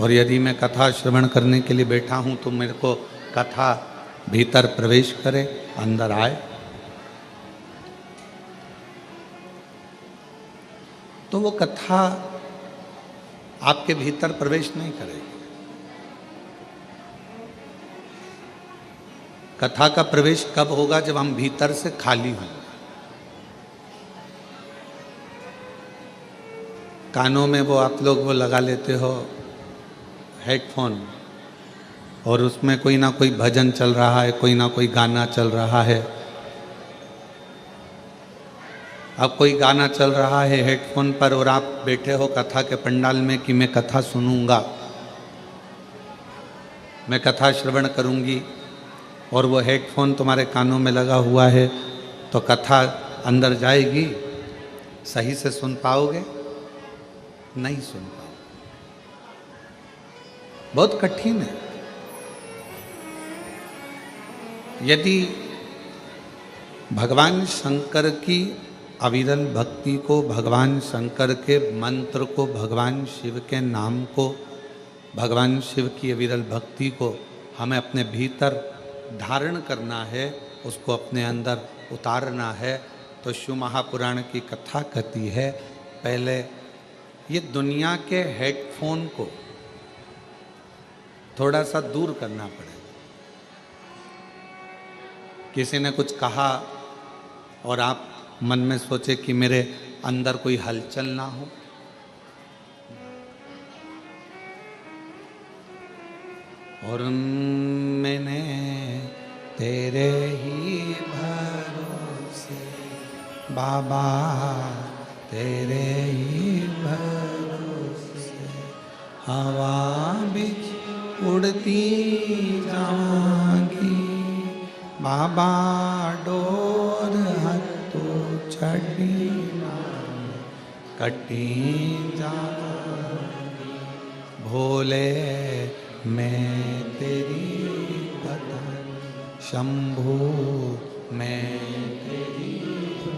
और यदि मैं कथा श्रवण करने के लिए बैठा हूँ तो मेरे को कथा भीतर प्रवेश करे, अंदर आए। तो वो कथा आपके भीतर प्रवेश नहीं करेगी। कथा का प्रवेश कब होगा? जब हम भीतर से खाली होंगे। कानों में वो आप लोग वो लगा लेते हो हेडफोन, और उसमें कोई ना कोई भजन चल रहा है, कोई ना कोई गाना चल रहा है। अब कोई गाना चल रहा है हेडफोन पर और आप बैठे हो कथा के पंडाल में कि मैं कथा सुनूंगा, मैं कथा श्रवण करूंगी, और वो हेडफोन तुम्हारे कानों में लगा हुआ है, तो कथा अंदर जाएगी? सही से सुन पाओगे? नहीं सुन पाओगे। बहुत कठिन है। यदि भगवान शंकर की अविरल भक्ति को, भगवान शंकर के मंत्र को, भगवान शिव के नाम को, भगवान शिव की अविरल भक्ति को हमें अपने भीतर धारण करना है, उसको अपने अंदर उतारना है, तो शिव महापुराण की कथा कहती है पहले ये दुनिया के हेडफोन को थोड़ा सा दूर करना पड़ेगा। किसी ने कुछ कहा और आप मन में सोचे कि मेरे अंदर कोई हलचल ना हो, और मैंने तेरे ही भरोसे बाबा, तेरे ही भरोसे हवा बिच उड़ती जाऊंगी बाबा, डोर हथो छड़ी कटी जाऊंगी भोले, मैं तेरी कथा शंभू, मैं तेरी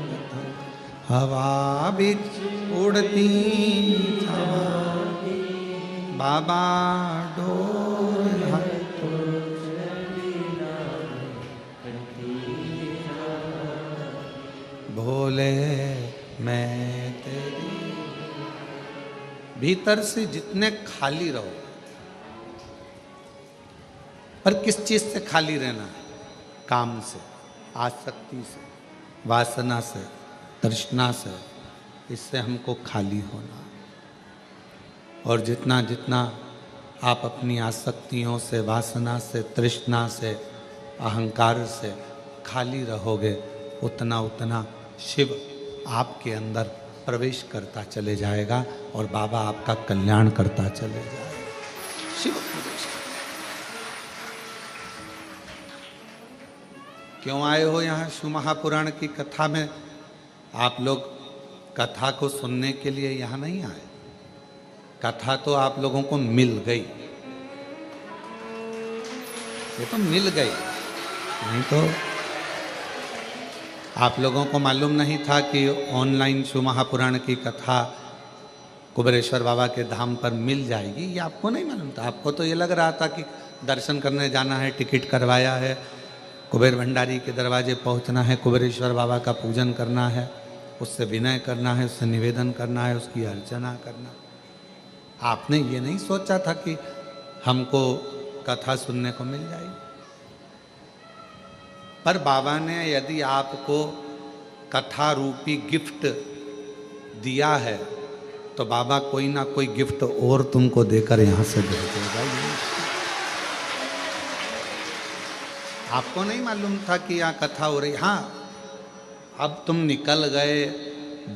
कथा हवा बिच उड़ती जाऊंगी बाबा, डोर हथो भोले, मैं तेरी। भीतर से जितने खाली रहो, पर किस चीज से खाली रहना है? काम से, आसक्ति से, वासना से, तृष्णा से। इससे हमको खाली होना। और जितना जितना आप अपनी आसक्तियों से, वासना से, तृष्णा से, अहंकार से खाली रहोगे, उतना उतना शिव आपके अंदर प्रवेश करता चले जाएगा और बाबा आपका कल्याण करता चले जाएगा। शिव प्रवेश। क्यों आए हो यहाँ शिव महापुराण की कथा में? आप लोग कथा को सुनने के लिए यहाँ नहीं आए। कथा तो आप लोगों को मिल गई, ये तो मिल गई। नहीं तो आप लोगों को मालूम नहीं था कि ऑनलाइन शिव महापुराण की कथा कुबेरेश्वर बाबा के धाम पर मिल जाएगी, ये आपको नहीं मालूम था। आपको तो ये लग रहा था कि दर्शन करने जाना है, टिकट करवाया है, कुबेर भंडारी के दरवाजे पहुंचना है, कुबेरेश्वर बाबा का पूजन करना है, उससे विनय करना है, उससे निवेदन करना है, उसकी अर्चना करना। आपने ये नहीं सोचा था कि हमको कथा सुनने को मिल जाएगी। पर बाबा ने यदि आपको कथा रूपी गिफ्ट दिया है तो बाबा कोई ना कोई गिफ्ट और तुमको देकर यहाँ से भेजेगा। आपको नहीं मालूम था कि यहाँ कथा हो रही। हाँ, अब तुम निकल गए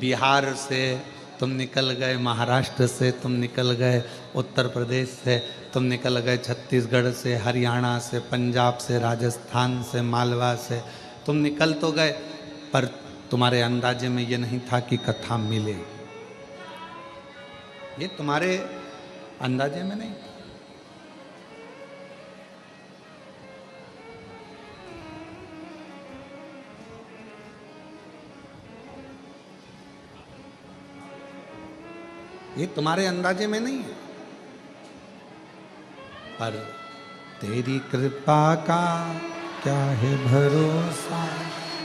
बिहार से, तुम निकल गए महाराष्ट्र से, तुम निकल गए उत्तर प्रदेश से, तुम निकल गए छत्तीसगढ़ से, हरियाणा से, पंजाब से, राजस्थान से, मालवा से, तुम निकल तो गए, पर तुम्हारे अंदाजे में ये नहीं था कि कथा मिलेगी। ये तुम्हारे अंदाजे में नहीं। ये तुम्हारे अंदाजे में नहीं है। पर तेरी कृपा का क्या है भरोसा,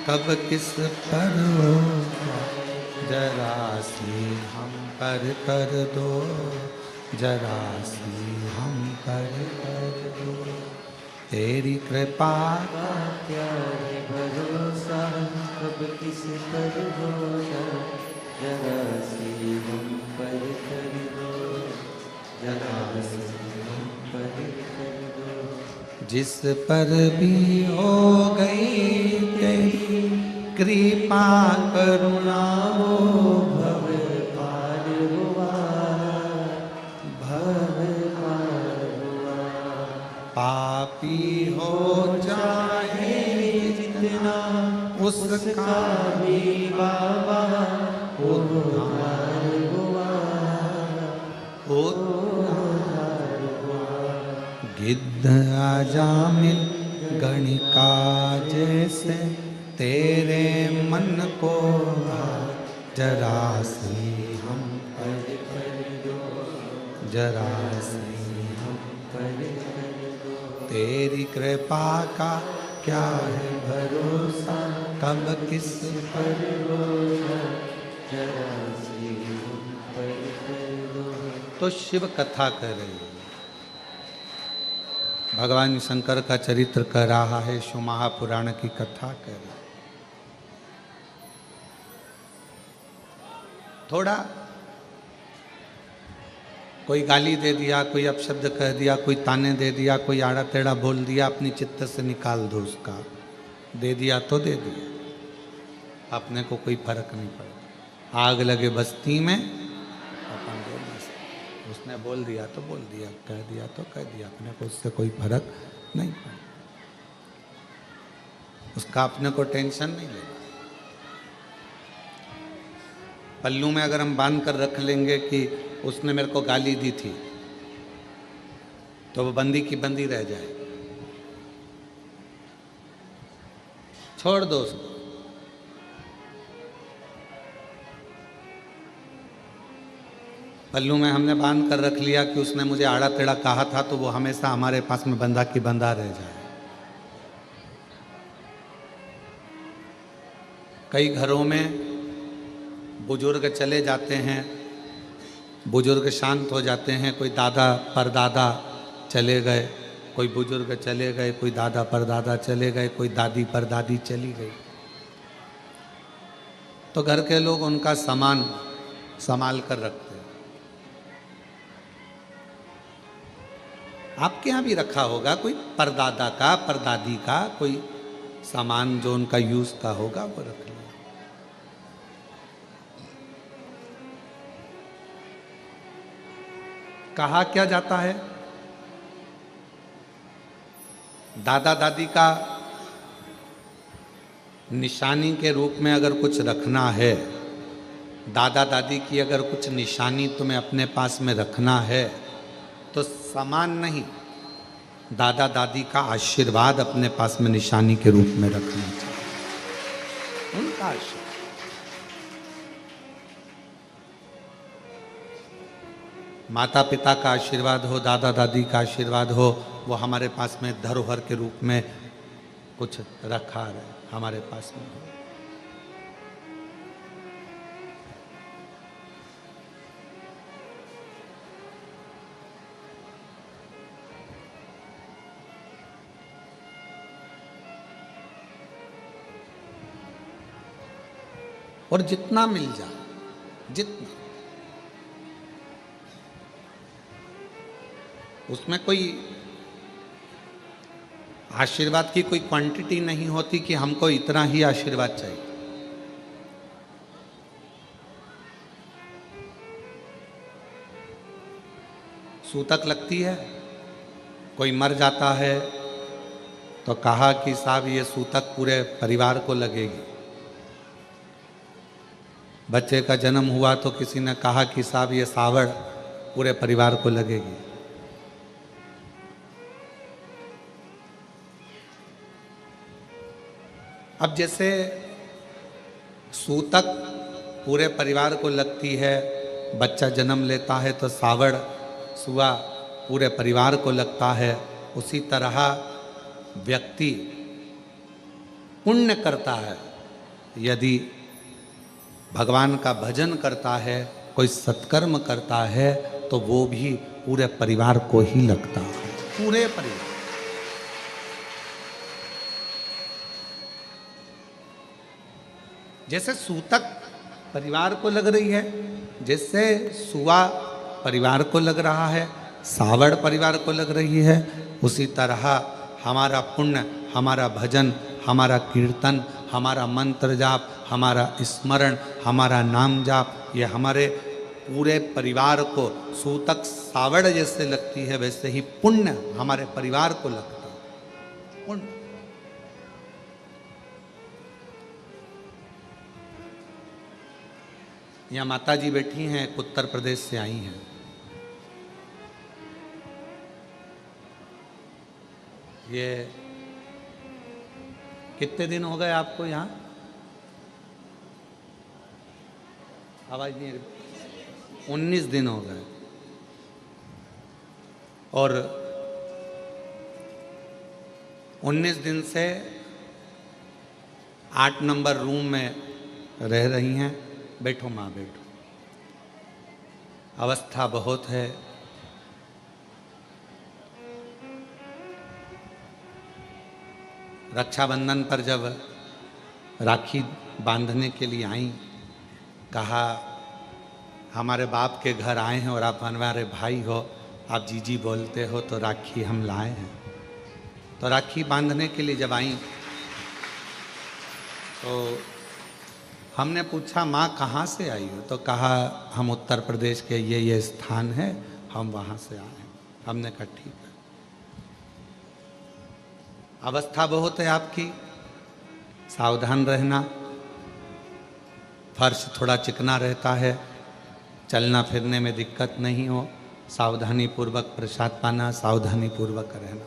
कब किस पर होगा, जरा सी हम पर कर दो, जरा सी हम पर कर दो। तेरी कृपा का क्या है भरोसा, कब किस पर होगा, जरा सी हम पर कर दो, जरा सी हम पर कर दो। जिस पर भी हो गई तेरी कृपा करुणा, वो भव पार हुआ, भव पार हुआ। पापी हो चाहे जितना उसका भी बाबा उद्धार हुआ, उद्धार गिद्ध अजामिल गणिका जैसे तेरे मन को जरा सी हम पर दो, जरा सी पर कर दो। तेरी कृपा का क्या है भरोसा, कब किस पर होगा, जरा सी हम पर कर दो। तो शिव कथा कर रही है, भगवान शंकर का चरित्र कर रहा है, शिव महापुराण की कथा कर रहा है। थोड़ा कोई गाली दे दिया, कोई अपशब्द कह दिया, कोई ताने दे दिया, कोई आड़ा टेढ़ा बोल दिया, अपनी चित्त से निकाल दो उसका। दे दिया तो दे दिया, अपने को कोई फर्क नहीं पड़ा। आग लगे बस्ती में अपन को मस्ती, उसने बोल दिया तो बोल दिया, कह दिया तो कह दिया, अपने को उससे कोई फर्क नहीं पड़ा, उसका अपने को टेंशन नहीं लेना। पल्लू में अगर हम बांध कर रख लेंगे कि उसने मेरे को गाली दी थी, तो वो बंदी की बंदी रह जाए, छोड़ दो उसको। पल्लू में हमने बांध कर रख लिया कि उसने मुझे आड़ा टेढ़ा कहा था, तो वो हमेशा हमारे पास में बंदा की बंदा रह जाए। कई घरों में बुजुर्ग चले जाते हैं, बुजुर्ग शांत हो जाते हैं, कोई दादा परदादा चले गए, कोई बुजुर्ग चले गए, कोई दादा परदादा चले गए, कोई दादी परदादी चली गई, तो घर के लोग उनका सामान संभाल कर रखते हैं। आपके यहाँ भी रखा होगा कोई परदादा का, परदादी का कोई सामान जो उनका यूज का होगा, वो रख लिया। कहा क्या जाता है, दादा दादी का निशानी के रूप में अगर कुछ रखना है, दादा दादी की अगर कुछ निशानी तुम्हें अपने पास में रखना है, तो सामान नहीं, दादा दादी का आशीर्वाद अपने पास में निशानी के रूप में रखना चाहिए, उनका आशीर्वाद। माता पिता का आशीर्वाद हो, दादा दादी का आशीर्वाद हो, वो हमारे पास में धरोहर के रूप में कुछ रखा है, हमारे पास में हो। और जितना मिल जाए, जितना, उसमें कोई आशीर्वाद की कोई क्वांटिटी नहीं होती कि हमको इतना ही आशीर्वाद चाहिए। सूतक लगती है, कोई मर जाता है तो कहा कि साहब ये सूतक पूरे परिवार को लगेगी। बच्चे का जन्म हुआ तो किसी ने कहा कि साहब ये सावड़ पूरे परिवार को लगेगी। अब जैसे सूतक पूरे परिवार को लगती है, बच्चा जन्म लेता है तो सावड़ सुआ पूरे परिवार को लगता है, उसी तरह व्यक्ति पुण्य करता है। यदि भगवान का भजन करता है, कोई सत्कर्म करता है, तो वो भी पूरे परिवार को ही लगता है, पूरे परिवार। जैसे सूतक परिवार को लग रही है, जैसे सुआ परिवार को लग रहा है, सावड़ परिवार को लग रही है, उसी तरह हमारा पुण्य, हमारा भजन, हमारा कीर्तन, हमारा मंत्र जाप, हमारा स्मरण, हमारा नाम जाप, ये हमारे पूरे परिवार को सूतक सावड़ जैसे लगती है, वैसे ही पुण्य हमारे परिवार को लगता है। पुण्य यहाँ माता जी बैठी हैं, उत्तर प्रदेश से आई हैं। ये कितने दिन हो गए आपको यहाँ? आवाज नहीं, 19 दिन हो गए। और 19 दिन से 8 नंबर रूम में रह रही हैं। बैठो माँ, बैठो। अवस्था बहुत है। रक्षाबंधन पर जब राखी बांधने के लिए आई, कहा हमारे बाप के घर आए हैं और आप हमारे भाई हो, आप जीजी बोलते हो, तो राखी हम लाए हैं। तो राखी बांधने के लिए जब आई तो हमने पूछा माँ कहाँ से आई हो? तो कहा हम उत्तर प्रदेश के ये स्थान है, हम वहाँ से आए हैं। हमने कहा ठीक है। अवस्था बहुत है आपकी, सावधान रहना। फर्श थोड़ा चिकना रहता है, चलना फिरने में दिक्कत नहीं हो, सावधानी पूर्वक प्रसाद पाना, सावधानी पूर्वक रहना।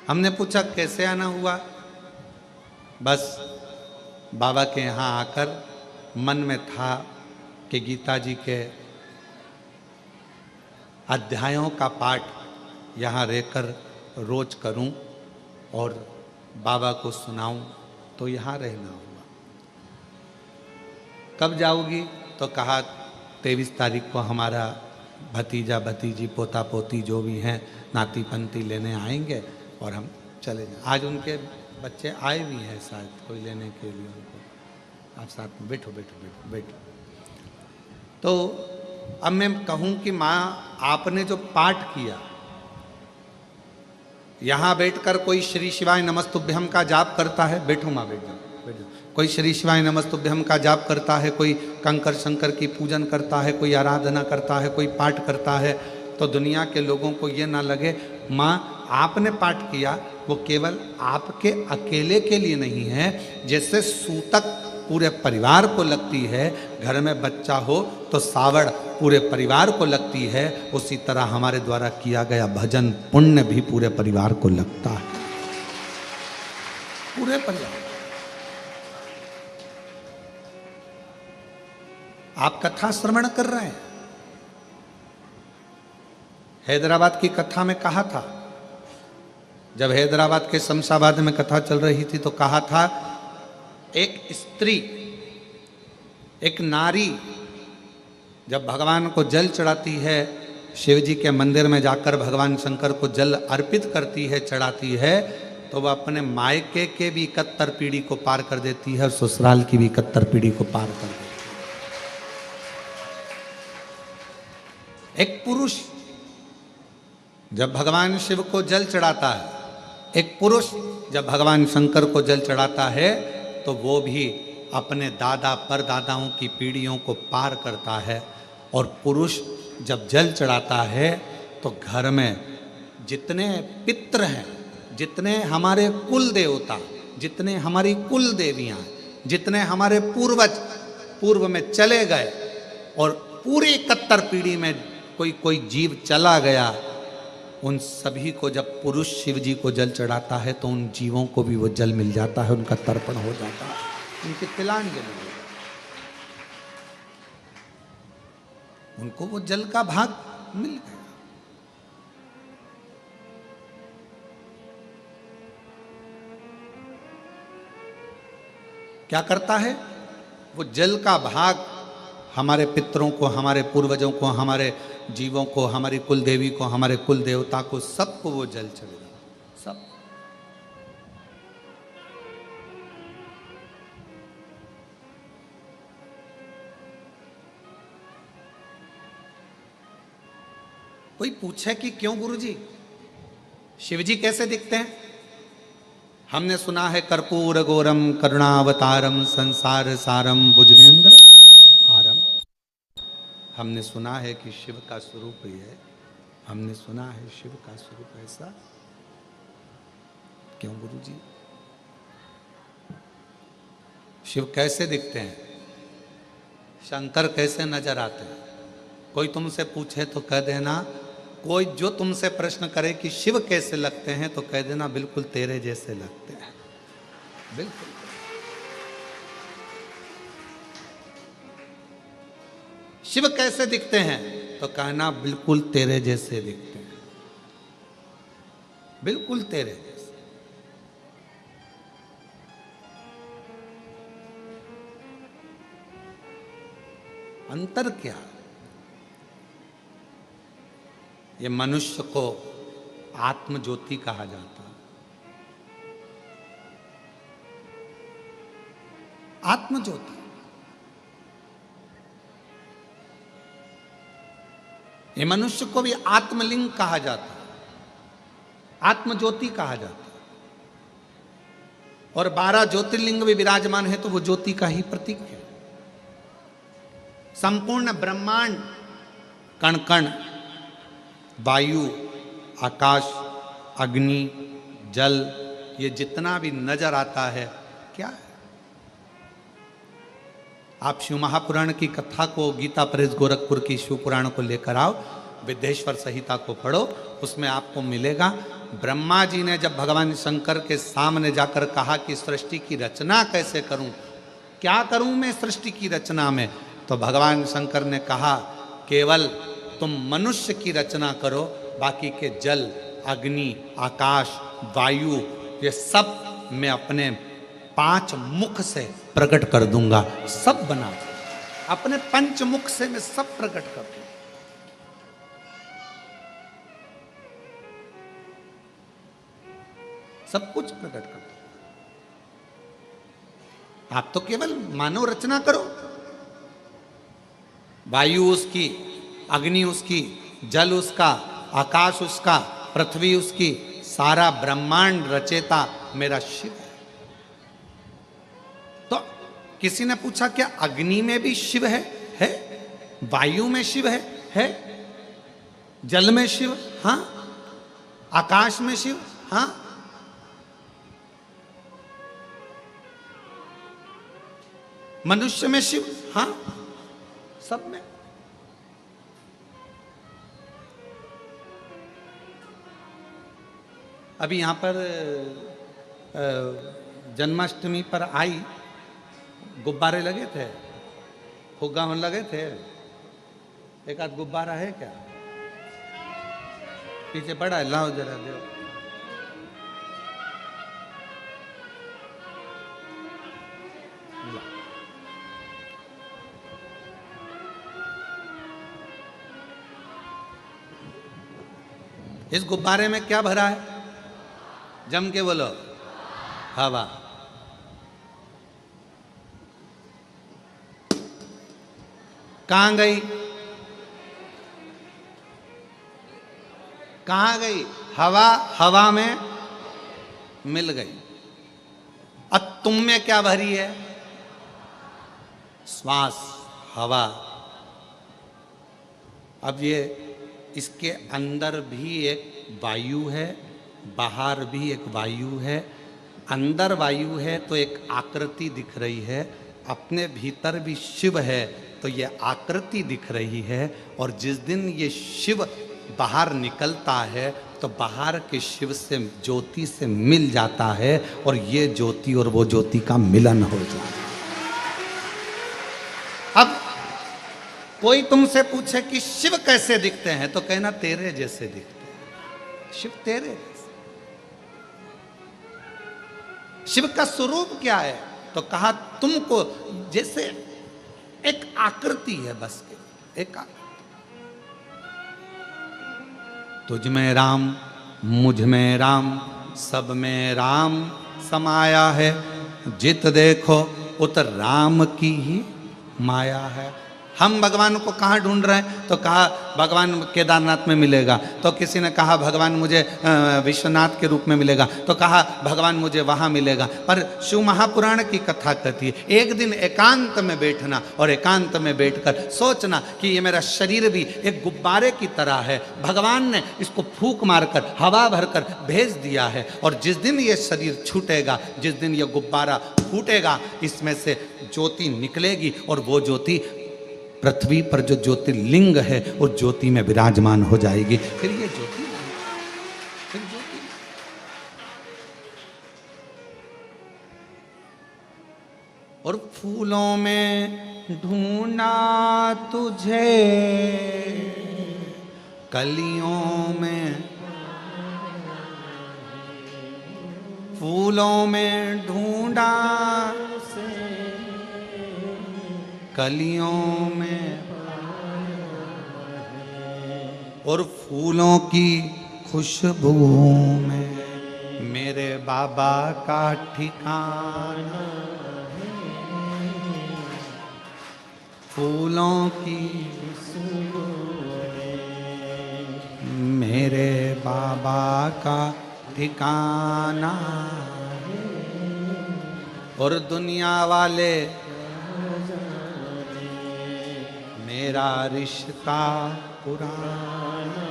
हमने पूछा कैसे आना हुआ? बस बाबा के यहाँ आकर मन में था कि गीता जी के अध्यायों का पाठ यहाँ रहकर रोज करूं और बाबा को सुनाऊं, तो यहाँ रहना हुआ। कब जाओगी? तो कहा 23 तारीख को हमारा भतीजा भतीजी पोता पोती जो भी हैं नाती पंती लेने आएंगे और हम चले जाएं। आज उनके बच्चे आए भी हैं शायद कोई लेने के लिए उनको। आप साथ में बैठो बैठो बैठो बैठो। तो अब मैं कहूँ कि माँ आपने जो पाठ किया, यहाँ बैठकर कोई श्री शिवाय नमस्तुभ्यम का जाप करता है? बैठो माँ, बैठ जाओ बैठ जाओ। कोई श्री शिवाय नमस्तुभ्यम का जाप करता है, कोई कंकर शंकर की पूजन करता है, कोई आराधना करता है, कोई पाठ करता है, तो दुनिया के लोगों को ये ना लगे माँ आपने पाठ किया वो केवल आपके अकेले के लिए नहीं है। जैसे सूतक पूरे परिवार को लगती है, घर में बच्चा हो तो सावड़ पूरे परिवार को लगती है, उसी तरह हमारे द्वारा किया गया भजन पुण्य भी पूरे परिवार को लगता है, पूरे परिवार। आप कथा श्रवण कर रहे हैं। हैदराबाद की कथा में कहा था, जब हैदराबाद के शमशाबाद में कथा चल रही थी तो कहा था एक स्त्री, एक नारी जब भगवान को जल चढ़ाती है, शिव जी के मंदिर में जाकर भगवान शंकर को जल अर्पित करती है, चढ़ाती है, तो वह अपने मायके के भी 71 पीढ़ी को पार कर देती है और ससुराल की भी 71 पीढ़ी को पार कर देती है। एक पुरुष जब भगवान शिव को जल चढ़ाता है, एक पुरुष जब भगवान शंकर को जल चढ़ाता है, तो वो भी अपने दादा परदादाओं की पीढ़ियों को पार करता है। और पुरुष जब जल चढ़ाता है तो घर में जितने पितृ हैं, जितने हमारे कुल देवता, जितने हमारी कुल देवियाँ, जितने हमारे पूर्वज पूर्व में चले गए और पूरी 71 पीढ़ी में कोई जीव चला गया, उन सभी को जब पुरुष शिव जी को जल चढ़ाता है तो उन जीवों को भी वो जल मिल जाता है, उनका तर्पण हो जाता है, उनकी तिलांजलि हो जाती है। उनको वो जल का भाग मिल गया। क्या करता है वो? जल का भाग हमारे पितरों को, हमारे पूर्वजों को, हमारे जीवों को, हमारी कुल देवी को, हमारे कुल देवता को, सबको वो जल चलेगा, सब। कोई पूछे कि क्यों गुरुजी शिवजी कैसे दिखते हैं? हमने सुना है कर्पूर गौरम करुणावतारम संसार सारम भुजगेंद्र हारम। हमने सुना है कि शिव का स्वरूप ही है, हमने सुना है शिव का स्वरूप ऐसा। क्यों गुरुजी? शिव कैसे दिखते हैं? शंकर कैसे नजर आते हैं? कोई तुमसे पूछे तो कह देना, कोई जो तुमसे प्रश्न करे कि शिव कैसे लगते हैं तो कह देना बिल्कुल तेरे जैसे लगते हैं, बिल्कुल। शिव कैसे दिखते हैं तो कहना बिल्कुल तेरे जैसे दिखते हैं, बिल्कुल तेरे जैसे। अंतर क्या? ये मनुष्य को आत्म ज्योति कहा जाता है। आत्म ज्योति। ये मनुष्य को भी आत्मलिंग कहा जाता है, आत्म ज्योति कहा जाता है। और 12 ज्योतिर्लिंग भी विराजमान है तो वो ज्योति का ही प्रतीक है। संपूर्ण ब्रह्मांड, कण कण, वायु, आकाश, अग्नि, जल, ये जितना भी नजर आता है क्या है? आप शिव महापुराण की कथा को, गीता प्रेस गोरखपुर की शिव पुराण को लेकर आओ, विद्येश्वर संहिता को पढ़ो, उसमें आपको मिलेगा। ब्रह्मा जी ने जब भगवान शंकर के सामने जाकर कहा कि सृष्टि की रचना कैसे करूं, क्या करूं मैं सृष्टि की रचना में, तो भगवान शंकर ने कहा केवल तुम मनुष्य की रचना करो, बाकी के जल, अग्नि, आकाश, वायु, ये सब मैं अपने 5 मुख से प्रकट कर दूंगा, सब बना दूंगा। अपने 5 मुख से मैं सब प्रकट कर दूंगा। सब कुछ प्रकट कर दूंगा। आप तो केवल मानव रचना करो, वायु उसकी, अग्नि उसकी, जल उसका, आकाश उसका, पृथ्वी उसकी, सारा ब्रह्मांड रचेता मेरा शिव है। तो किसी ने पूछा क्या अग्नि में भी शिव है? है। वायु में शिव है। जल में शिव, हाँ। आकाश में शिव, हाँ। मनुष्य में शिव, हाँ। सब में। अभी यहाँ पर जन्माष्टमी पर आई, गुब्बारे लगे थे, फुग्गा लगे थे। एक आध गुब्बारा है क्या? पीछे पड़ा है, लाओ जरा दो। इस गुब्बारे में क्या भरा है? जम के बोलो, हवा। कहां गई? कहां गई? हवा हवा में मिल गई। अब तुम में क्या भरी है? श्वास, हवा। अब ये इसके अंदर भी एक वायु है, बाहर भी एक वायु है। अंदर वायु है तो एक आकृति दिख रही है, अपने भीतर भी शिव है तो ये आकृति दिख रही है। और जिस दिन ये शिव बाहर निकलता है तो बाहर के शिव से, ज्योति से मिल जाता है और ये ज्योति और वो ज्योति का मिलन हो जाता है। अब कोई तुमसे पूछे कि शिव कैसे दिखते हैं तो कहना तेरे जैसे दिखते हैं। शिव तेरे जैसे। शिव का स्वरूप क्या है तो कहा तुमको जैसे एक आकृति है, बस एक आकृति। तुझ में राम, मुझ में राम, सब में राम समाया है। जित देखो उत राम की ही माया है। हम भगवान को कहाँ ढूंढ रहे हैं तो कहा भगवान केदारनाथ में मिलेगा, तो किसी ने कहा भगवान मुझे विश्वनाथ के रूप में मिलेगा, तो कहा भगवान मुझे वहाँ मिलेगा। पर शिव महापुराण की कथा कहती है एक दिन एकांत में बैठना और एकांत में बैठकर सोचना कि ये मेरा शरीर भी एक गुब्बारे की तरह है। भगवान ने इसको फूंक मारकर हवा भरकर भेज दिया है और जिस दिन ये शरीर छूटेगा, जिस दिन ये गुब्बारा फूटेगा, इसमें से ज्योति निकलेगी और वो ज्योति पृथ्वी पर जो ज्योतिर्लिंग है उस ज्योति में विराजमान हो जाएगी। फिर ये ज्योति और फूलों में ढूंढा तुझे, कलियों में, फूलों में ढूंढा कलियों में, और फूलों की खुशबू में मेरे बाबा का ठिकाना। फूलों की मेरे बाबा का ठिकाना। और दुनिया वाले मेरा रिश्ता पुराना।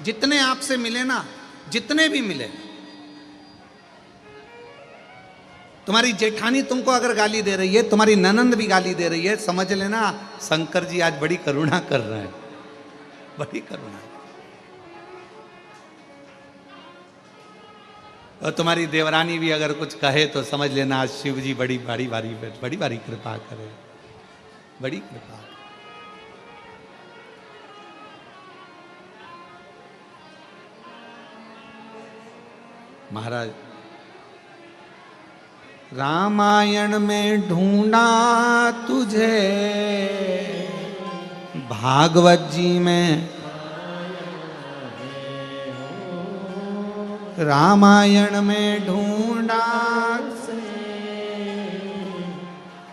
जितने आपसे मिले ना, जितने भी मिले, तुम्हारी जेठानी तुमको अगर गाली दे रही है, तुम्हारी ननंद भी गाली दे रही है, समझ लेना शंकर जी आज बड़ी करुणा कर रहे हैं, बड़ी करुणा। और तुम्हारी देवरानी भी अगर कुछ कहे तो समझ लेना आज शिव जी बड़ी भारी कृपा करे, बड़ी कृपा। महाराज रामायण में ढूंढा तुझे, भागवत जी में, रामायण में ढूंढा,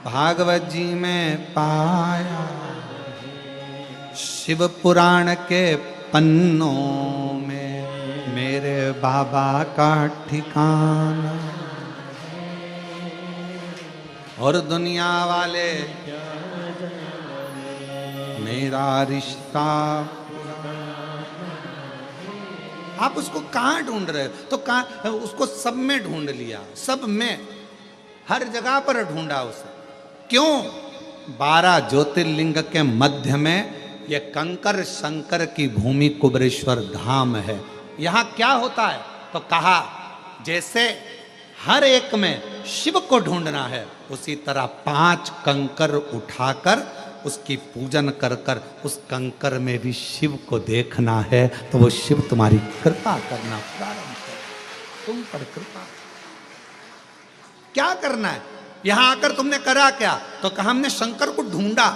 भागवत जी में पाया, शिव पुराण के पन्नों में मेरे बाबा का ठिकाना। और दुनिया वाले मेरा रिश्ता। आप उसको कहाँ ढूंढ रहे हो तो कहाँ, उसको सब में ढूंढ लिया, सब में, हर जगह पर ढूंढा उसे। क्यों? 12 ज्योतिर्लिंग के मध्य में यह कंकर शंकर की भूमि कुबरेश्वर धाम है। यहाँ क्या होता है तो कहा जैसे हर एक में शिव को ढूंढना है, उसी तरह 5 कंकर उठाकर उसकी पूजन कर कर उस कंकर में भी शिव को देखना है, तो वो शिव तुम्हारी कृपा करना प्रारंभ कर, तुम पर कृपा। क्या करना है? यहां आकर तुमने करा क्या तो कहा हमने शंकर को ढूंढा।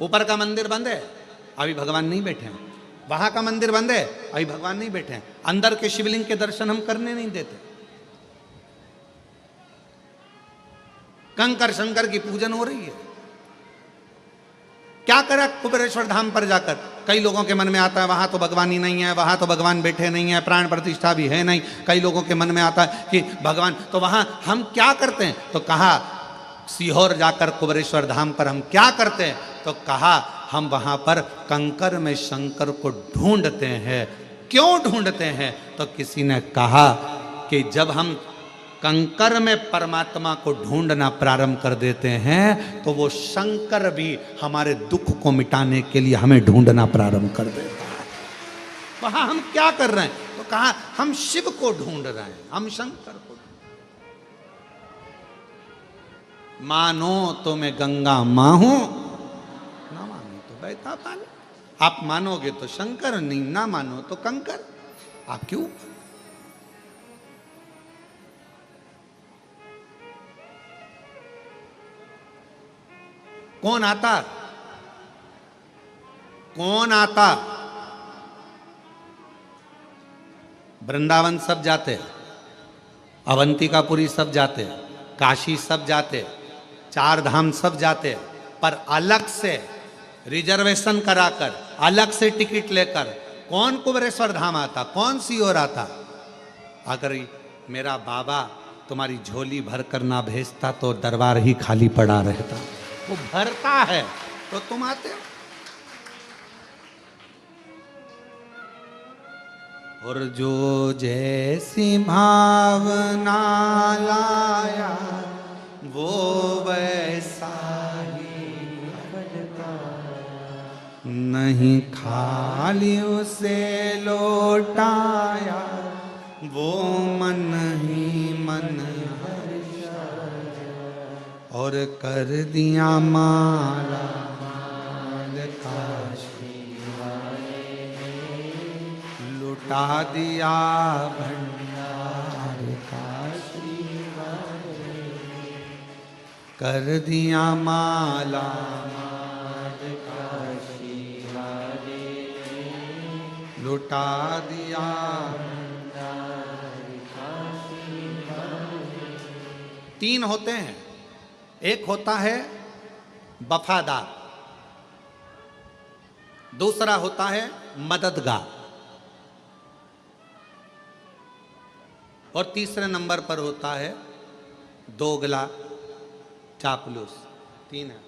ऊपर का मंदिर बंद है, अभी भगवान नहीं बैठे हैं। वहां का मंदिर बंद है, अभी भगवान नहीं बैठे हैं। अंदर के शिवलिंग के दर्शन हम करने नहीं देते। कंकर शंकर की पूजन हो रही है। क्या करा कुबेरेश्वर धाम पर जाकर? कई लोगों के मन में आता है वहां तो भगवान ही नहीं है, वहां तो भगवान बैठे नहीं है, प्राण प्रतिष्ठा भी है नहीं। कई लोगों के मन में आता है कि भगवान, तो वहां हम क्या करते हैं तो कहा सीहोर जाकर कुबेरेश्वर धाम पर हम क्या करते हैं तो कहा हम वहां पर कंकर में शंकर को ढूंढते हैं। क्यों ढूंढते हैं तो किसी ने कहा कि जब हम कंकर में परमात्मा को ढूंढना प्रारंभ कर देते हैं तो वो शंकर भी हमारे दुख को मिटाने के लिए हमें ढूंढना प्रारंभ कर देता है। वहां हम क्या कर रहे हैं तो कहा हम शिव को ढूंढ रहे हैं, हम शंकर को। मानो तो मैं गंगा माँ हूं, ना मानो तो बहता पानी। आप मानोगे तो शंकर, नहीं ना मानो तो कंकर। आप क्यों? कौन आता? कौन आता? वृंदावन सब जाते हैं, अवंतिकापुरी सब जाते हैं, काशी सब जाते हैं, चार धाम सब जाते हैं, पर अलग से रिजर्वेशन कराकर, अलग से टिकट लेकर कौन कुबेरेश्वर धाम आता? कौन सी ओर आता? अगर मेरा बाबा तुम्हारी झोली भर कर ना भेजता तो दरबार ही खाली पड़ा रहता। वो भरता है तो तुम आते हो। और जो जैसी भावना लाया वो वैसा ही नहीं, खाली उसे लौटाया वो मन ही मन, और कर दिया माला माल काशी वाले, लुटा दिया भंडार काशी वाले, कर दिया माला माल काशी वाले, लुटा दिया भंडार काशी वाले। तीन होते हैं, एक होता है वफादार, दूसरा होता है मददगार, और तीसरे नंबर पर होता है दोगला चापलूस। तीन है,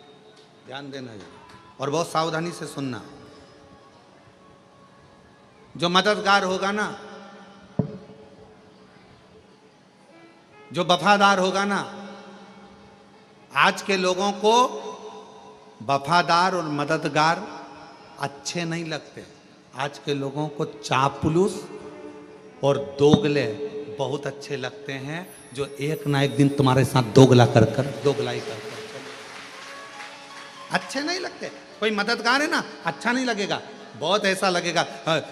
ध्यान देना जरा और बहुत सावधानी से सुनना। जो मददगार होगा ना, जो वफादार होगा ना, आज के लोगों को वफादार और मददगार अच्छे नहीं लगते। आज के लोगों को चापलूस और दोगले बहुत अच्छे लगते हैं, जो एक ना एक दिन तुम्हारे साथ दोगलाई कर चले। अच्छे नहीं लगते। कोई मददगार है ना, अच्छा नहीं लगेगा, बहुत ऐसा लगेगा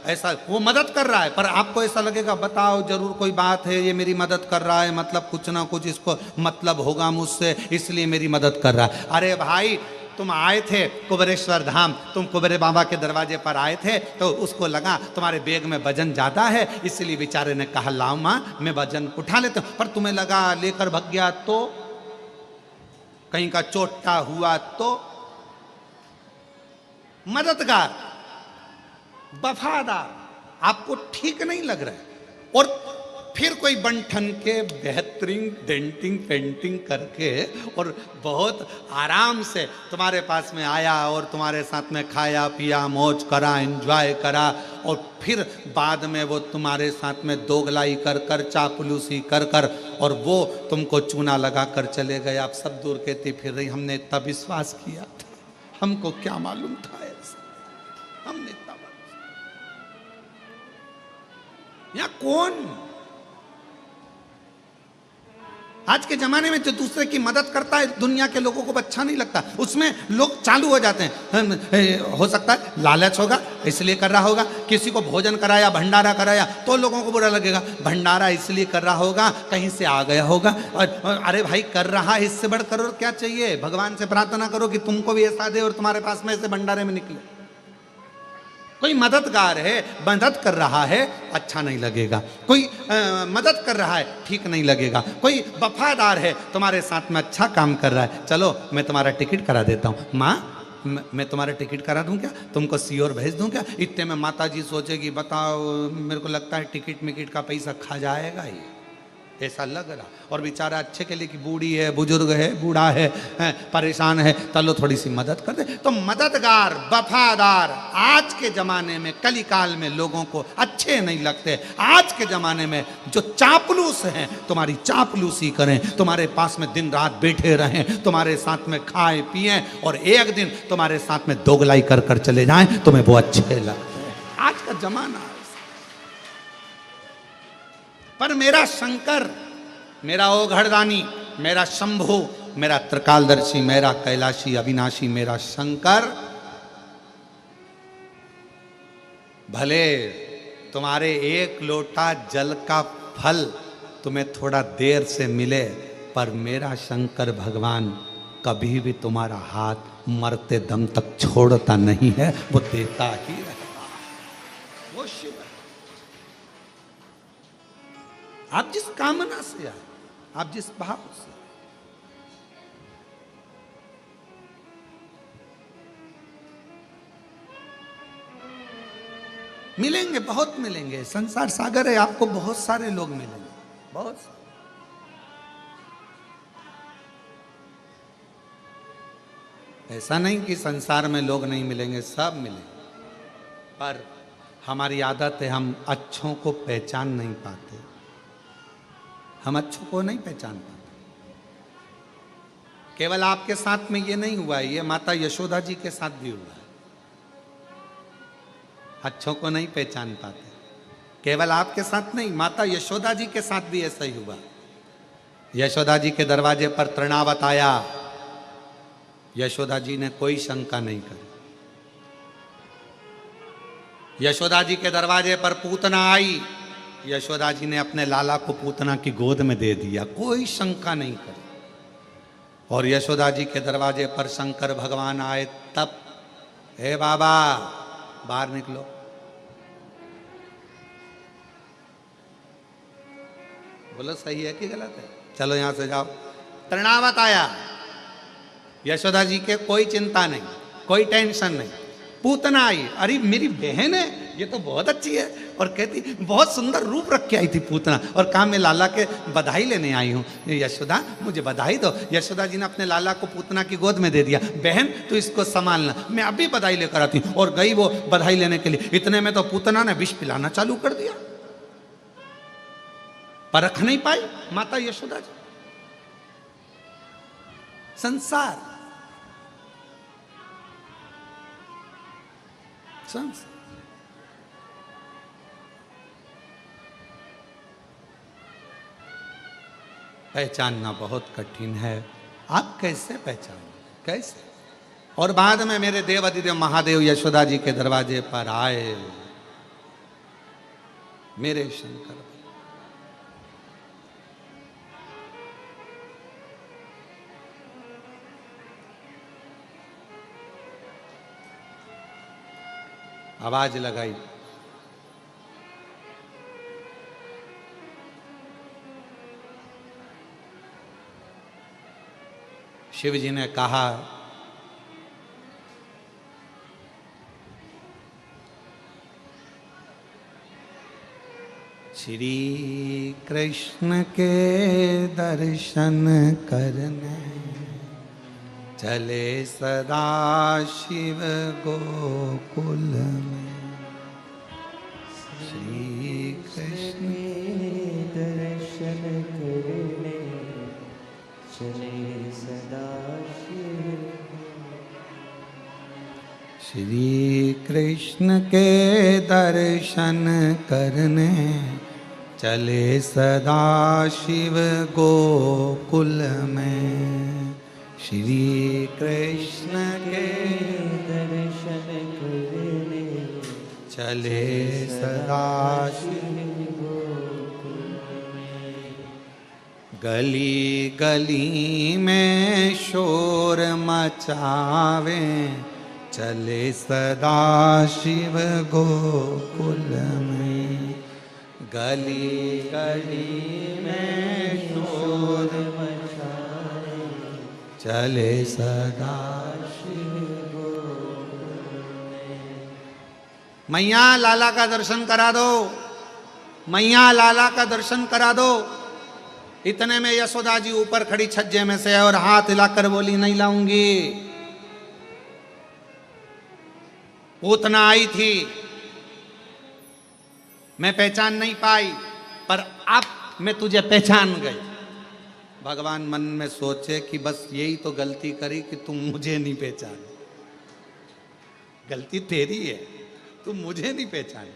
ऐसा वो मदद कर रहा है, पर आपको ऐसा लगेगा बताओ जरूर कोई बात है, ये मेरी मदद कर रहा है, मतलब कुछ ना कुछ इसको मतलब होगा मुझसे, इसलिए मेरी मदद कर रहा है। अरे भाई तुम आए थे कुबेरेश्वर धाम, तुम कुबेरे बाबा के दरवाजे पर आए थे, तो उसको लगा तुम्हारे बैग में वजन ज़्यादा है, इसलिए बेचारे ने कहा लाओ माँ मैं वजन उठा लेता हूँ, पर तुम्हें लगा लेकर भग गया तो, कहीं का चोटा हुआ तो। मददगार वफादार आपको ठीक नहीं लग रहा है, और फिर कोई बंठन के बेहतरीन डेंटिंग पेंटिंग करके और बहुत आराम से तुम्हारे पास में आया और तुम्हारे साथ में खाया पिया मौज करा एंजॉय करा, और फिर बाद में वो तुम्हारे साथ में दोगलाई कर कर चापलूसी कर कर और वो तुमको चूना लगा कर चले गए। आप सब दूर कहते फिर रही हमने इतना विश्वास किया था, हमको क्या मालूम था ऐसा, हमने इतना या कौन। आज के जमाने में जो दूसरे की मदद करता है दुनिया के लोगों को अच्छा नहीं लगता, उसमें लोग चालू हो जाते हैं। हो सकता है लालच होगा इसलिए कर रहा होगा, किसी को भोजन कराया भंडारा कराया तो लोगों को बुरा लगेगा, भंडारा इसलिए कर रहा होगा कहीं से आ गया होगा, और अरे भाई कर रहा है इससे बढ़कर और क्या चाहिए। भगवान से प्रार्थना करो कि तुमको भी ऐसा दे और तुम्हारे पास में ऐसे भंडारे में निकले। कोई मददगार है मदद कर रहा है अच्छा नहीं लगेगा, कोई मदद कर रहा है ठीक नहीं लगेगा, कोई वफादार है तुम्हारे साथ में अच्छा काम कर रहा है, चलो मैं तुम्हारा टिकट करा देता हूँ माँ, मैं तुम्हारा टिकट करा दूं क्या, तुमको सीओर भेज दूं क्या। इतने में माता जी सोचेगी बताओ मेरे को लगता है टिकट मिकट का पैसा खा जाएगा ये, ऐसा लग रहा। और बेचारा अच्छे के लिए कि बूढ़ी है बुजुर्ग है बूढ़ा है, परेशान है, चलो थोड़ी सी मदद कर दे। तो मददगार वफादार आज के ज़माने में कलिकाल में लोगों को अच्छे नहीं लगते। आज के ज़माने में जो चापलूस हैं तुम्हारी चापलूसी करें, तुम्हारे पास में दिन रात बैठे रहें, तुम्हारे साथ में खाए पिए और एक दिन तुम्हारे साथ में दोगलाई कर कर चले जाएं, तुम्हें वो अच्छे लगते हैं। आज का जमाना है। पर मेरा शंकर, मेरा ओघड़दानी, मेरा शंभु मेरा त्रिकालदर्शी, मेरा कैलाशी, अविनाशी, मेरा शंकर, भले तुम्हारे एक लोटा जल का फल तुम्हें थोड़ा देर से मिले, पर मेरा शंकर भगवान कभी भी तुम्हारा हाथ मरते दम तक छोड़ता नहीं है, वो देता ही रहेगा। वो शिव है। आप जिस कामना से आए, आप जिस भाव से, मिलेंगे, बहुत मिलेंगे। संसार सागर है, आपको बहुत सारे लोग मिलेंगे, बहुत सारे। ऐसा नहीं कि संसार में लोग नहीं मिलेंगे, सब मिलेंगे, पर हमारी आदत है हम अच्छों को पहचान नहीं पाते। हम अच्छों को नहीं पहचान पाते। केवल आपके साथ में ये नहीं हुआ है, ये माता यशोदा जी के साथ भी हुआ है। अच्छों को नहीं पहचान पाते। केवल आपके साथ नहीं, माता यशोदा जी के साथ भी ऐसा ही हुआ। यशोदा जी के दरवाजे पर तृणावत आया, यशोदा जी ने कोई शंका नहीं करी। यशोदा जी के दरवाजे पर पूतना आई, यशोदा जी ने अपने लाला को पूतना की गोद में दे दिया, कोई शंका नहीं करी। और यशोदा जी के दरवाजे पर शंकर भगवान आए तब, हे बाबा बाहर निकलो। बोलो सही है कि गलत है? चलो यहां से जाओ। तृणावत आया, यशोदा जी के कोई चिंता नहीं, कोई टेंशन नहीं। पूतना आई, अरे मेरी बहन है, ये तो बहुत अच्छी है, और कहती बहुत सुंदर रूप रख के आई थी पूतना, और कहा मैं लाला के बधाई लेने आई हूँ, यशोदा मुझे बधाई दो। यशोदा जी ने अपने लाला को पूतना की गोद में दे दिया, बहन तू इसको संभालना, मैं अभी बधाई लेकर आती हूँ। और गई वो बधाई लेने के लिए, इतने में तो पूतना ने विष पिलाना चालू कर दिया। परख नहीं पाई माता यशोदा जी। संसार पहचानना बहुत कठिन है। आप कैसे पहचानें, कैसे? और बाद में मेरे देव अधिदेव महादेव यशोदा जी के दरवाजे पर आए, मेरे शंकर। आवाज लगाई, शिव जी ने कहा, श्री कृष्ण के दर्शन करने चले सदा शिव गोकुल में। श्री कृष्ण दर्शन करने चले सदा शिव। श्री कृष्ण के दर्शन करने चले सदा शिव गोकुल में। श्री कृष्ण के दर्शन करने चले सदा शिव गोकुल में। गली गली में शोर मचावे चले सदा शिव गोकुल में। गली गली में शोर मचावे चले सदा शिव गोकुल में। मैया लाला का दर्शन करा दो, मैया लाला का दर्शन करा दो। इतने में यशोदा जी ऊपर खड़ी छज्जे में से और हाथ हिलाकर बोली, नहीं लाऊंगी। पूतना आई थी, मैं पहचान नहीं पाई, पर अब मैं तुझे पहचान गई। भगवान मन में सोचे कि बस यही तो गलती करी कि तुम मुझे नहीं पहचाने। गलती तेरी है, तुम मुझे नहीं पहचाने।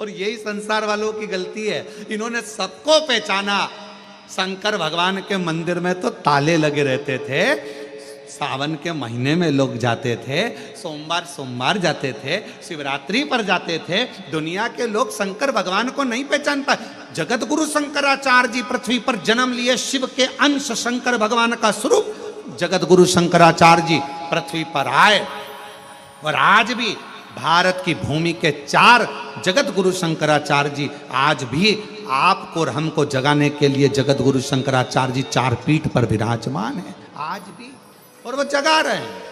और यही संसार वालों की गलती है, इन्होंने सबको पहचाना शंकर भगवान के मंदिर में तो ताले लगे रहते थे। सावन के महीने में लोग जाते थे, सोमवार सोमवार जाते थे, शिवरात्रि पर जाते थे। दुनिया के लोग शंकर भगवान को नहीं पहचान पाए। जगत गुरु शंकराचार्य जी पृथ्वी पर जन्म लिए, शिव के अंश शंकर भगवान का स्वरूप जगत गुरु शंकराचार्य जी पृथ्वी पर आए। और आज भी भारत की भूमि के 4 जगत गुरु शंकराचार्य जी आज भी आपको और हमको जगाने के लिए जगत गुरु शंकराचार्य जी 4 पीठ पर विराजमान है आज भी, और वो जगा रहे हैं।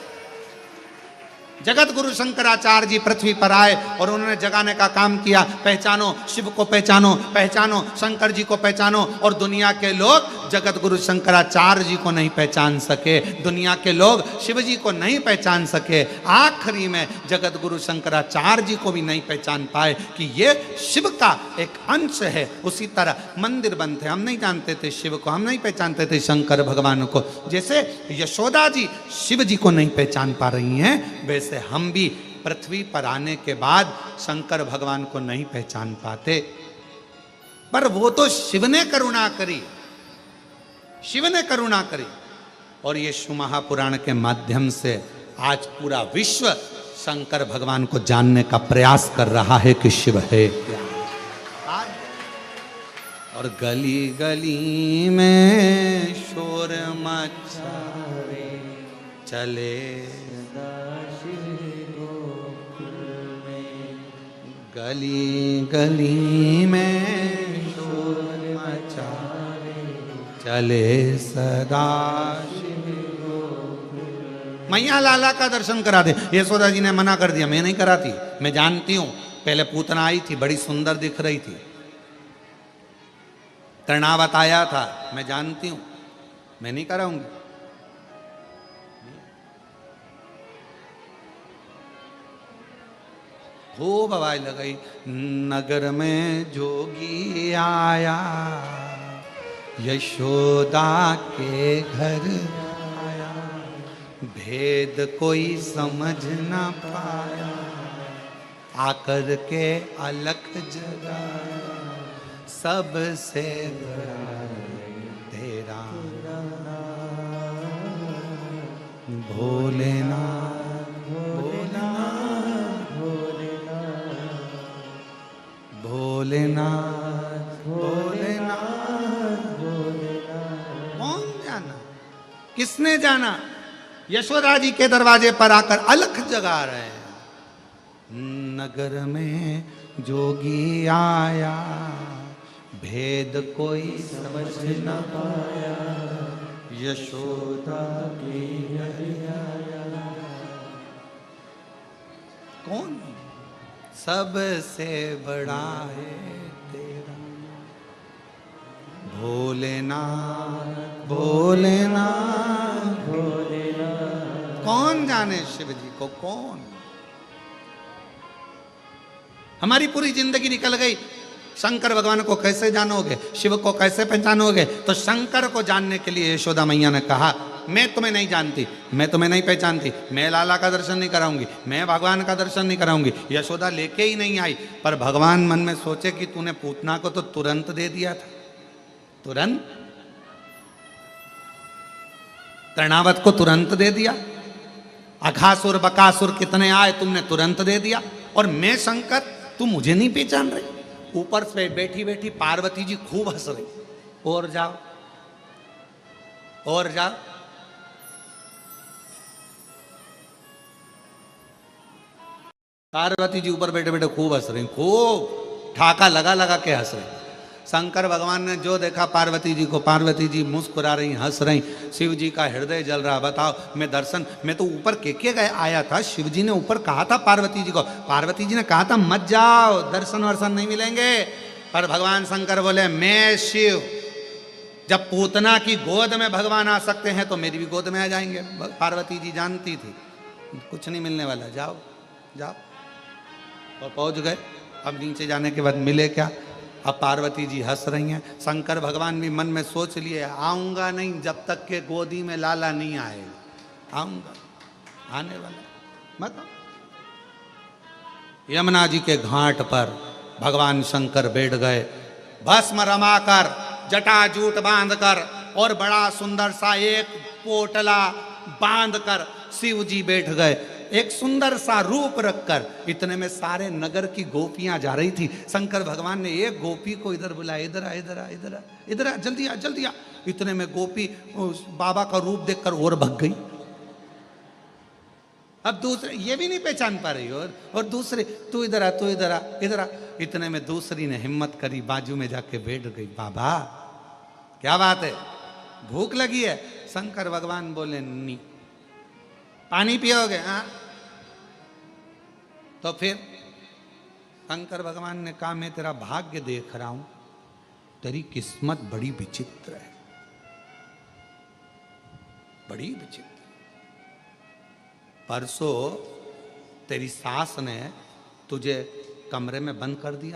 जगत गुरु शंकराचार्य जी पृथ्वी पर आए और उन्होंने जगाने का काम किया। पहचानो शिव को, पहचानो, पहचानो शंकर जी को पहचानो। और दुनिया के लोग जगत गुरु शंकराचार्य जी को नहीं पहचान सके, दुनिया के लोग शिव जी को नहीं पहचान सके। आखिरी में जगत गुरु शंकराचार्य जी को भी नहीं पहचान पाए कि ये शिव का एक अंश है। उसी तरह मंदिर बनते, हम नहीं जानते थे शिव को, हम नहीं पहचानते थे शंकर भगवान को। जैसे यशोदा जी शिव जी को नहीं पहचान पा रही हैं, वैसे हम भी पृथ्वी पर आने के बाद शंकर भगवान को नहीं पहचान पाते। पर वो तो शिव ने करुणा करी, शिव ने करुणा करी। और ये शिव महापुराण के माध्यम से आज पूरा विश्व शंकर भगवान को जानने का प्रयास कर रहा है कि शिव है क्या। और गली गली में शोर मचावे चले, गली गली में शोर मचावे चले सदा। मैया लाला का दर्शन करा दे। यशोदा जी ने मना कर दिया, मैं नहीं कराती, मैं जानती हूं। पहले पूतना आई थी, बड़ी सुंदर दिख रही थी, तृणावत आया था, मैं जानती हूं, मैं नहीं कराऊंगी। खूब आवाज लगाई, नगर में जोगी आया, यशोदा के घर आया, भेद कोई समझ न पाया, आकर के अलख जगाया, सबसे बड़ा तेरा भोलेनाथ, भोलेनाथ, भोलेनाथ, भोलेनाथ, भोलेनाथ। कौन जाना, किसने जाना? यशोदा जी के दरवाजे पर आकर अलख जगा रहे हैं। नगर में जोगी आया, भेद कोई समझ न पाया, यशोदा के घर आया। कौन? सबसे बड़ा है तेरा भोलेनाथ, भोलेनाथ, भोलेनाथ। कौन जाने शिव जी को? कौन? हमारी पूरी जिंदगी निकल गई, शंकर भगवान को कैसे जानोगे, शिव को कैसे पहचानोगे? तो शंकर को जानने के लिए यशोदा मैया ने कहा, मैं तुम्हें नहीं जानती, मैं तुम्हें नहीं पहचानती, मैं लाला का दर्शन नहीं कराऊंगी, मैं भगवान का दर्शन नहीं कराऊंगी। यशोदा लेके ही नहीं आई। पर भगवान मन में सोचे कि तूने पूतना को तो तुरंत दे दिया था, तुरंत तृणावत को तुरंत दे दिया, अघासुर बकासुर कितने आए तुमने तुरंत दे दिया, और मैं शंकर तू मुझे नहीं पहचान रही। ऊपर से बैठी बैठी पार्वती जी खूब हंस रही, और जाओ और जाओ। पार्वती जी ऊपर बैठे बैठे खूब हंस रही, खूब ठाका लगा लगा के हंस रही। शंकर भगवान ने जो देखा पार्वती जी को, पार्वती जी मुस्कुरा रही, हंस रही, शिव जी का हृदय जल रहा। बताओ, मैं दर्शन, मैं तो ऊपर के गए आया था, शिव जी ने ऊपर कहा था पार्वती जी को, पार्वती जी ने कहा था मत जाओ, दर्शन वर्शन नहीं मिलेंगे। पर भगवान शंकर बोले मैं शिव, जब पूतना की गोद में भगवान आ सकते हैं तो मेरी भी गोद में आ जाएंगे। पार्वती जी जानती थी कुछ नहीं मिलने वाला, जाओ जाओ। और पहुंच गए। अब नीचे जाने के बाद मिले क्या? अब पार्वती जी हंस रही हैं। शंकर भगवान भी मन में सोच लिए, आऊंगा नहीं जब तक के गोदी में लाला नहीं आएगा, आऊंगा, आने वाला मत। यमुना जी के घाट पर भगवान शंकर बैठ गए, भस्म रमाकर जटाजूट बांधकर और बड़ा सुंदर सा एक पोटला बांधकर शिव जी बैठ गए, एक सुंदर सा रूप रखकर। इतने में सारे नगर की गोपियां जा रही थी। शंकर भगवान ने एक गोपी को इधर बुलाया, इधर आ इधर आ इधर आ इधर आ, जल्दी आ जल्दी आ। इतने में गोपी उस बाबा का रूप देखकर और भग गई। अब दूसरे ये भी नहीं पहचान पा रही, और दूसरे तू इधर आ तू इधर आ इधर आ। इतने में दूसरी ने हिम्मत करी, बाजू में जाके बैठ गई। बाबा क्या बात है, भूख लगी है? शंकर भगवान बोले नहीं। पानी पियोगे? हाँ। तो फिर शंकर भगवान ने कहा मैं तेरा भाग्य देख रहा हूं, तेरी किस्मत बड़ी विचित्र है, बड़ी विचित्र। परसों तेरी सास ने तुझे कमरे में बंद कर दिया,